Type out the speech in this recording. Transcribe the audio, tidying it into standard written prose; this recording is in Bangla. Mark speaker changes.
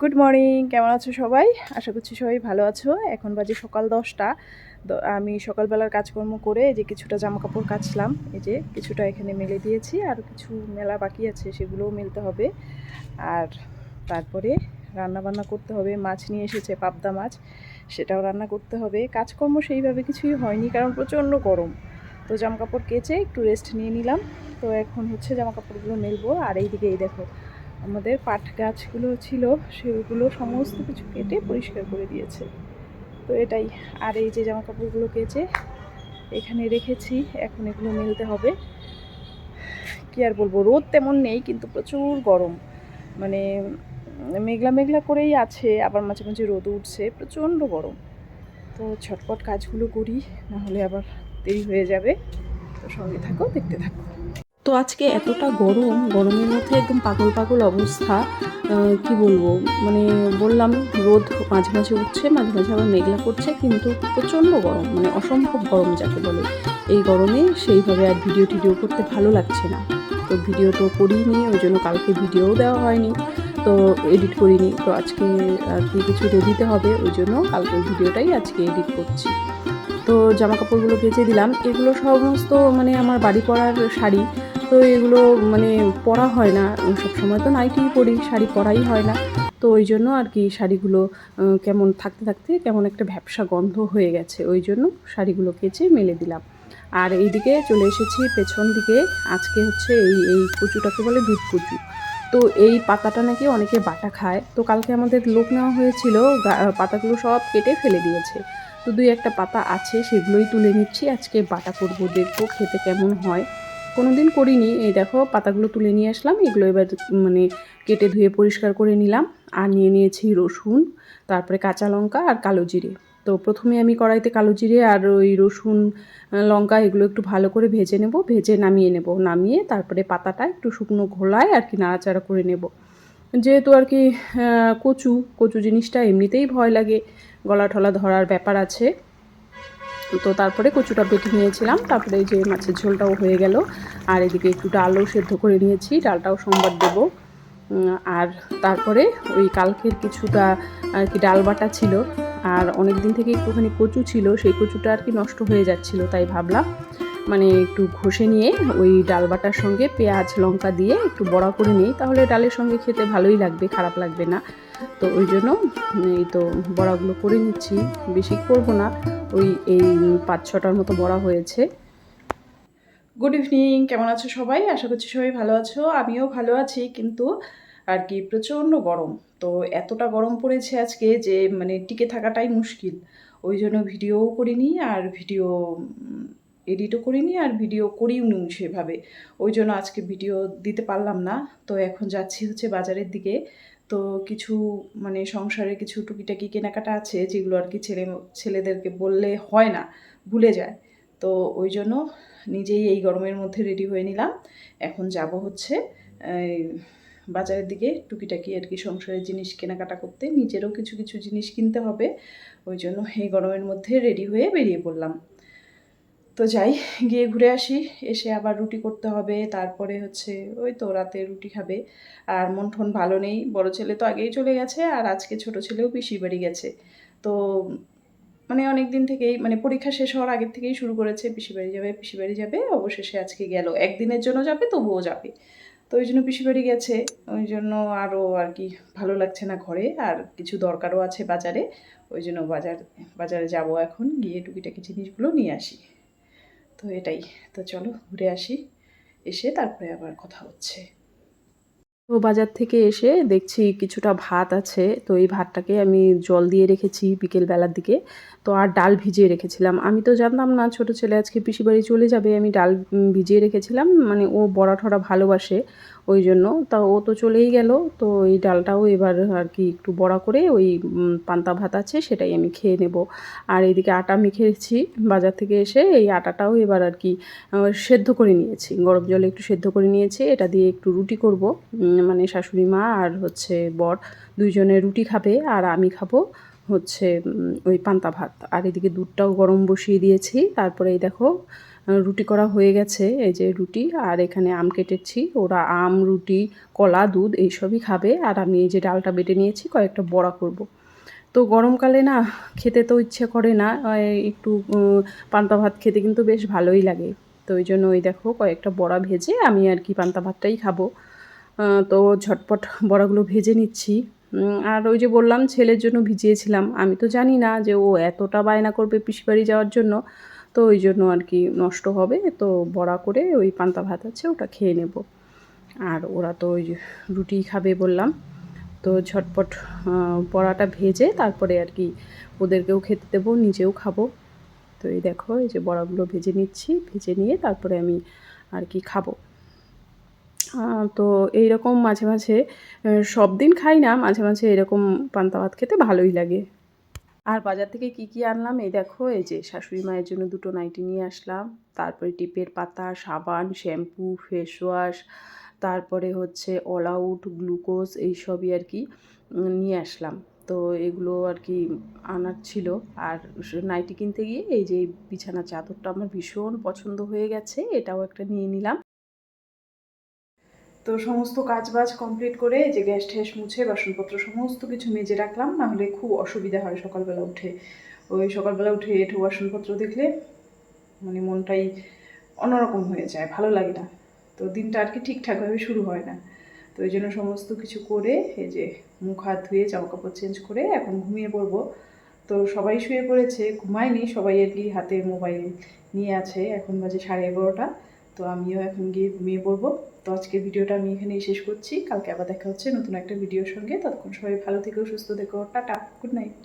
Speaker 1: গুড মর্নিং, কেমন আছো সবাই? আশা করছি সবাই ভালো আছো। এখন বাজে সকাল 10টা। আমি সকালবেলার কাজকর্ম করে এই যে কিছুটা জামাকাপড় কাচলাম, এই যে কিছুটা এখানে মেলে দিয়েছি, আর কিছু মেলা বাকি আছে, সেগুলোও মেলতে হবে। আর তারপরে রান্না বান্না করতে হবে। মাছ নিয়ে এসেছে, পাবদা মাছ, সেটাও রান্না করতে হবে। কাজকর্ম সেইভাবে কিছুই হয়নি, কারণ প্রচণ্ড গরম। তো জামাকাপড় কেচে একটু রেস্ট নিয়ে নিলাম। তো এখন হচ্ছে জামাকাপড়গুলো মেলবো। আর এইদিকে এই দেখো, আমাদের পাট গাছগুলো ছিল, সেগুলো সমস্ত কিছু কেটে পরিষ্কার করে দিয়েছে। তো এটাই। আর এই যে জামা কাপড়গুলো কেচে এখানে রেখেছি, এখন এগুলো মেলতে হবে। কি আর বলবো, রোদ তেমন নেই, কিন্তু প্রচুর গরম। মানে মেঘলা মেঘলা করেই আছে, আবার মাঝে মাঝে রোদ উঠছে, প্রচণ্ড গরম। তো ছটপট কাজগুলো করি, নাহলে আবার দেরি হয়ে যাবে। তো সঙ্গে থাকো, দেখতে থাকো।
Speaker 2: তো আজকে এতটা গরম, গরমের মধ্যে একদম পাগল পাগল অবস্থা। কি বলবো, মানে বললাম রোদ মাঝে মাঝে উঠছে, মাঝে মাঝে আবার মেঘলা করছে, কিন্তু প্রচণ্ড গরম, মানে অসম্ভব গরম যাকে বলে। এই গরমে সেইভাবে আর ভিডিও টিডিও করতে ভালো লাগছে না। তো ভিডিও তো করিনি, ওই জন্য কালকে ভিডিওও দেওয়া হয়নি, তো এডিট করিনি। তো আজকে আর কি কিছু দিতে হবে, ওই জন্য কালকের ভিডিওটাই আজকে এডিট করছি। তো জামা কাপড়গুলো কেচে দিলাম। এগুলো সমস্ত মানে আমার বাড়ি পরার শাড়ি। তো এগুলো মানে পরা হয় না, সবসময় তো নাইটিই পরি, শাড়ি পরাই হয় না। তো ওই জন্য আর কি শাড়িগুলো কেমন থাকতে থাকতে কেমন একটা ভ্যাপসা গন্ধ হয়ে গেছে, ওই জন্য শাড়িগুলো কেচে মেলে দিলাম। আর এইদিকে চলে এসেছি পেছন দিকে। আজকে হচ্ছে এই কচুটাকে বলে দুধ কচু। তো এই পাতাটা নাকি অনেকে বাটা খায়। তো কালকে আমাদের লোক নেওয়া হয়েছিল, পাতাগুলো সব কেটে ফেলে দিয়েছে। তো দুই একটা পাতা আছে, সেগুলোই তুলে নিচ্ছি, আজকে বাটা করব, দেখবো খেতে কেমন হয়। কোনোদিন করিনি। এই দেখো পাতাগুলো তুলে নিয়ে আসলাম, এগুলো এবার মানে কেটে ধুয়ে পরিষ্কার করে নিলাম। আর নিয়ে নিয়েছি রসুন, তারপরে কাঁচা লঙ্কা আর কালো জিরে। তো প্রথমে আমি কড়াইতে কালো জিরে আর ওই রসুন লঙ্কা এগুলো একটু ভালো করে ভেজে নেব, ভেজে নামিয়ে নেব। নামিয়ে তারপরে পাতাটা একটু শুকনো ঘোলায় আর কি নাড়াচাড়া করে নেব। যেহেতু আর কি কচু কচু জিনিসটা এমনিতেই ভয় লাগে, গলা ঠলা ধরার ব্যাপার আছে। তো তারপরে কচুটা বেটে নিয়েছিলাম, তারপরে এই যে মাছের ঝোলটাও হয়ে গেল। আর এদিকে একটু ডালও সেদ্ধ করে নিয়েছি, ডালটাও সোমবার দেবো। আর তারপরে ওই কালকের কিছুটা আর কি ডাল বাটা ছিল, আর অনেক দিন থেকে একটুখানি কচু ছিল, সেই কচুটা আর কি নষ্ট হয়ে যাচ্ছিলো, তাই ভাবলাম মানে একটু ঘষে নিয়ে ওই ডাল বাটার সঙ্গে পেঁয়াজ লঙ্কা দিয়ে একটু বড়া করে নিই, তাহলে ডালের সঙ্গে খেতে ভালোই লাগবে, খারাপ লাগবে না। তো ওই জন্য এই তো বড়াগুলো করে নিচ্ছি, বেশি করব না, ওই এই 5-6টার মতো বড়া হয়েছে।
Speaker 1: গুড ইভিনিং, কেমন আছো সবাই? আশা করছি সবাই ভালো আছো, আমিও ভালো আছি। কিন্তু আর কি প্রচণ্ড গরম। তো এতটা গরম পড়েছে আজকে যে মানে টিকে থাকাটাই মুশকিল। ওই জন্য ভিডিওও করিনি, আর ভিডিও এডিটও করিনি, আর ভিডিও করিও নি সেভাবে। ওই জন্য আজকে ভিডিও দিতে পারলাম না। তো এখন যাচ্ছি হচ্ছে বাজারের দিকে। তো কিছু মানে সংসারে কিছু টুকিটাকি কেনাকাটা আছে, যেগুলো আর কি ছেলেদেরকে বললে হয় না, ভুলে যায়। তো ওই জন্য নিজেই এই গরমের মধ্যে রেডি হয়ে নিলাম। এখন যাব হচ্ছে বাজারের দিকে টুকিটাকি আর কি সংসারের জিনিস কেনাকাটা করতে, নিজেরও কিছু কিছু জিনিস কিনতে হবে। ওই জন্য এই গরমের মধ্যে রেডি হয়ে বেরিয়ে পড়লাম। তো যাই, গিয়ে ঘুরে আসি। এসে আবার রুটি করতে হবে, তারপরে হচ্ছে ওই তো রাতে রুটি খাবে। আর মন টন ভালো নেই, বড় ছেলে তো আগেই চলে গেছে, আর আজকে ছোট ছেলেও পিসির বাড়ি গেছে। তো মানে অনেক দিন থেকেই, মানে পরীক্ষা শেষ হওয়ার আগের থেকেই শুরু করেছে, পিসি বাড়ি যাবে পিসি বাড়ি যাবে। অবশেষে আজকে গেল, একদিনের জন্য যাবে, তবুও যাবে। তো ওই জন্য পিসি বাড়ি গেছে। ওই জন্য আরও আর কি ভালো লাগছে না ঘরে, আর কিছু দরকারও আছে বাজারে। ওই জন্য বাজারে যাব, এখন গিয়ে টুকিটাকি জিনিসগুলো নিয়ে আসি। তো এটাই। তো চলো ঘুরে আসি, এসে তারপরে আবার কথা হচ্ছে।
Speaker 2: তো বাজার থেকে এসে দেখছি কিছুটা ভাত আছে, তো এই ভাতটাকে আমি জল দিয়ে রেখেছি বিকেল বেলার দিকে। তো আর ডাল ভিজিয়ে রেখেছিলাম, আমি তো জানতাম না ছোট ছেলে আজকে পিসি বাড়ি চলে যাবে, আমি ডাল ভিজিয়ে রেখেছিলাম, মানে ও বড়া ঠড়া ভালোবাসে, ওই জন্য। তা ও তো চলেই গেল, তো এই ডালটাও এবার আর কি একটু বড়া করে ওই পান্তা ভাত আছে সেটাই আমি খেয়ে নেব। আর এইদিকে আটা মেখেছি বাজার থেকে এসে, এই আটাটাও এবার আর কি সেদ্ধ করে নিয়েছি, গরম জলে একটু সেদ্ধ করে নিয়েছি, এটা দিয়ে একটু রুটি করব। মানে শাশুড়ি মা আর হচ্ছে বর দুইজনে রুটি খাবে, আর আমি খাবো হচ্ছে ওই পান্তা ভাত। আর এদিকে দুধটাও গরম বসিয়ে দিয়েছি। তারপরে এই দেখো রুটি করা হয়ে গেছে, এই যে রুটি, আর এখানে আম কেটেছি। ওরা আম, রুটি, কলা, দুধ এইসবই খাবে। আর আমি এই যে ডালটা বেটে নিয়েছি, কয়েকটা বড়া করব। তো গরমকালে না খেতে তো ইচ্ছে করে না, একটু পান্তা ভাত খেতে কিন্তু বেশ ভালোই লাগে। তো ওই জন্য ওই দেখো কয়েকটা বড়া ভেজে আমি আর কি পান্তা ভাতটাই খাবো। তো ঝটপট বড়াগুলো ভেজে নিচ্ছি। আর ওই যে বললাম ছেলের জন্য ভিজিয়েছিলাম, আমি তো জানি না যে ও এতটা বায়না করবে পিসির বাড়ি যাওয়ার জন্য। তো ওই জন্য আর কি নষ্ট হবে, তো বড়া করে ওই পান্তা ভাত আছে ওটা খেয়ে নেব। আর ওরা তো ওই রুটি খাবে বললাম, তো ঝটপট বড়াটা ভেজে তারপরে আর কি ওদেরকেও খেতে দেবো, নিজেও খাবো। তো এই দেখো এই যে বড়াগুলো ভেজে নিচ্ছি, ভেজে নিয়ে তারপরে আমি আর কি খাবো। তো এইরকম মাঝে মাঝে, সব দিন খাই না, মাঝে মাঝে এরকম পান্তা ভাত খেতে ভালোই লাগে। আর বাজার থেকে কি কি আনলাম এই দেখো, এই যে শাশুড়ি মায়ের জন্য দুটো নাইটি নিয়ে আসলাম, তারপরে টিপের পাতা, সাবান, শ্যাম্পু, ফেস ওয়াশ, তারপরে হচ্ছে অল আউট, গ্লুকোজ, এইসবই আর কি নিয়ে আসলাম। তো এগুলো আর কি আনার ছিল। আর নাইটি কিনতে গিয়ে এই যে বিছানা চাদরটা আমার ভীষণ পছন্দ হয়ে গেছে, এটাও একটা নিয়ে নিলাম। তো সমস্ত কাজবাজ কমপ্লিট করে এই যে গ্যাস ট্যাস মুছে বাসনপত্র সমস্ত কিছু মেজে রাখলাম, না হলে খুব অসুবিধা হয় সকালবেলা উঠে। ওই সকালবেলা উঠে এঁঠো বাসনপত্র দেখলে মানে মনটাই অন্যরকম হয়ে যায়, ভালো লাগে না। তো দিনটা আর কি ঠিকঠাকভাবে শুরু হয় না। তো এই জন্য সমস্ত কিছু করে এই যে মুখ হাত ধুয়ে জামাকাপড় চেঞ্জ করে এখন ঘুমিয়ে পড়বো। তো সবাই শুয়ে পড়েছে, ঘুমায়নি সবাই আর কি, হাতে মোবাইল নিয়ে আছে। এখন বাজে 11:30। তো আমিও এখন গিয়ে ঘুমিয়ে পড়বো। তো আজকের ভিডিওটা আমি এখানেই শেষ করছি, কালকে আবার দেখা হচ্ছে নতুন একটা ভিডিওর সঙ্গে। ততক্ষণ সবাই ভালো থেকো, সুস্থ থেকো, টাটা, গুড নাইট।